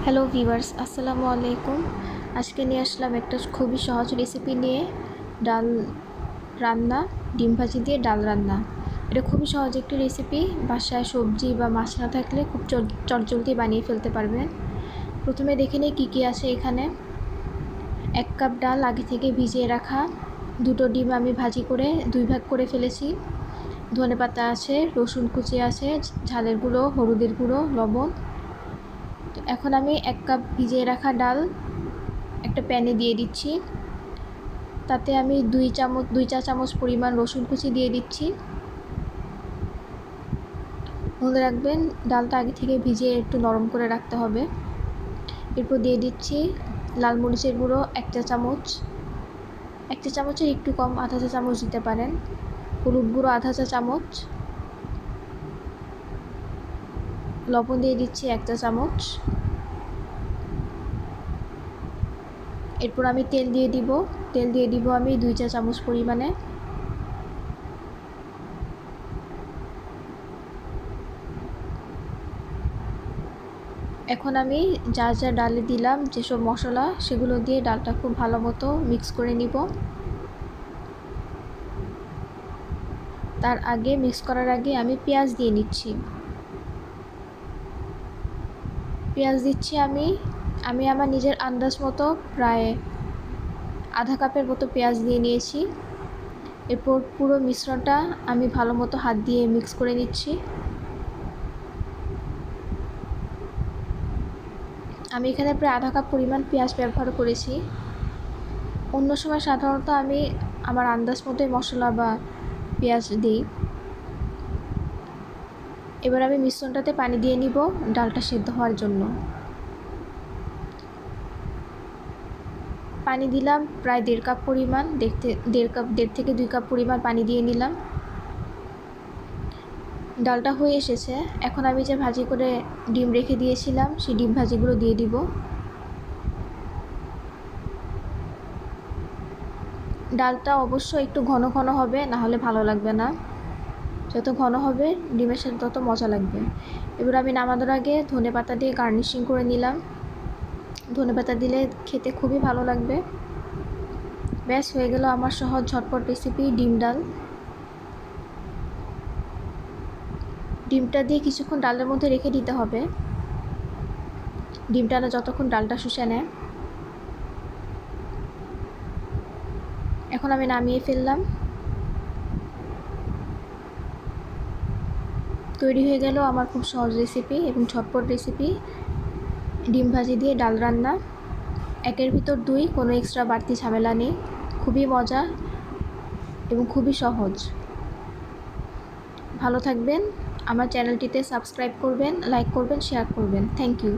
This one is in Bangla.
হ্যালো ভিউয়ার্স, আসসালামু আলাইকুম। আজকে নিয়ে আসলাম একটা খুবই সহজ রেসিপি নিয়ে, ডাল রান্না, ডিম ভাজি দিয়ে ডাল রান্না। এটা খুবই সহজ একটি রেসিপি, বাসায় সবজি বা মাছ না থাকলে খুব চটজলদি বানিয়ে ফেলতে পারবেন। প্রথমে দেখে নিই কী কী আছে এখানে। 1 কাপ ডাল আগে থেকে ভিজিয়ে রাখা, 2টো ডিম আমি ভাজি করে 2 ভাগ করে ফেলেছি, ধনেপাতা আছে, রসুন কুচি আছে, ঝালের গুঁড়ো, হলুদের গুঁড়ো, লবণ। তো এখন আমি 1 কাপ ভিজিয়ে রাখা ডাল একটা প্যানে দিয়ে দিচ্ছি। তাতে আমি 2 চা চামচ পরিমাণ রসুন কুচি দিয়ে দিচ্ছি। মনে রাখবেন ডালটা আগে থেকে ভিজিয়ে একটু নরম করে রাখতে হবে। এরপর দিয়ে দিচ্ছি লাল মরিচের গুঁড়ো 1 চা চামচ, 1 চা চামচের একটু কম, আধা চা চামচ দিতে পারেন। হলুদ গুঁড়ো আধা চা চামচ, লবণ দিয়ে দিচ্ছি 1 চা চামচ। এরপর আমি তেল দিয়ে দিব আমি 2 চা চামচ পরিমাণে। এখন আমি যা যা ডালে দিলাম যেসব মশলা, সেগুলো দিয়ে ডালটা খুব ভালো মতো মিক্স করে নিব। মিক্স করার আগে আমি পেঁয়াজ দিয়ে নিচ্ছি। পেঁয়াজ দিচ্ছি আমি আমার নিজের আন্দাজ মতো প্রায় আধা কাপের মতো পেঁয়াজ দিয়ে নিয়েছি। এরপর পুরো মিশ্রণটা আমি ভালো মতো হাত দিয়ে মিক্স করে নিচ্ছি। আমি এখানে প্রায় আধা কাপ পরিমাণ পেঁয়াজ ব্যবহার করেছি। অন্য সময় সাধারণত আমি আমার আন্দাজ মতোই মশলা বা পেঁয়াজ দিই। এবার আমি মিশ্রণটাতে পানি দিয়ে নিব ডালটা সিদ্ধ হওয়ার জন্য। পানি দিলাম প্রায় 1.5 কাপ পরিমাণ, 1.5 থেকে 2 কাপ পরিমাণ পানি দিয়ে নিলাম। ডালটা হয়ে এসেছে। এখন আমি যে ভাজি করে ডিম রেখে দিয়েছিলাম, সেই ডিম ভাজিগুলো দিয়ে দিব। ডালটা অবশ্যই একটু ঘন ঘন হবে, না হলে ভালো লাগবে না। যত ঘন হবে ডিমের সাথে তত মজা লাগবে। এবার আমি নামানোর আগে ধনেপাতা দিয়ে গার্নিশিং করে নিলাম। ধনেপাতা দিলে খেতে খুবই ভালো লাগবে। ব্যাস, হয়ে গেল আমার সহজ ঝটপট রেসিপি ডিম ডাল। ডিমটা দিয়ে কিছুক্ষণ ডালের মধ্যে রেখে দিতে হবে, ডিমটা যতক্ষণ ডালটা শুষে নেয়। এখন আমি নামিয়ে ফেললাম। তৈরি হয়ে গেল আমার খুব সহজ রেসিপি এবং ঝটপট রেসিপি, ডিম ভাজি দিয়ে ডাল রান্না। 1-এর ভিতর 2, কোনো এক্সট্রা বাড়তি ঝামেলা নেই। খুবই মজা এবং খুবই সহজ। ভালো থাকবেন, আমার চ্যানেলটিতে সাবস্ক্রাইব করবেন, লাইক করবেন, শেয়ার করবেন। Thank you.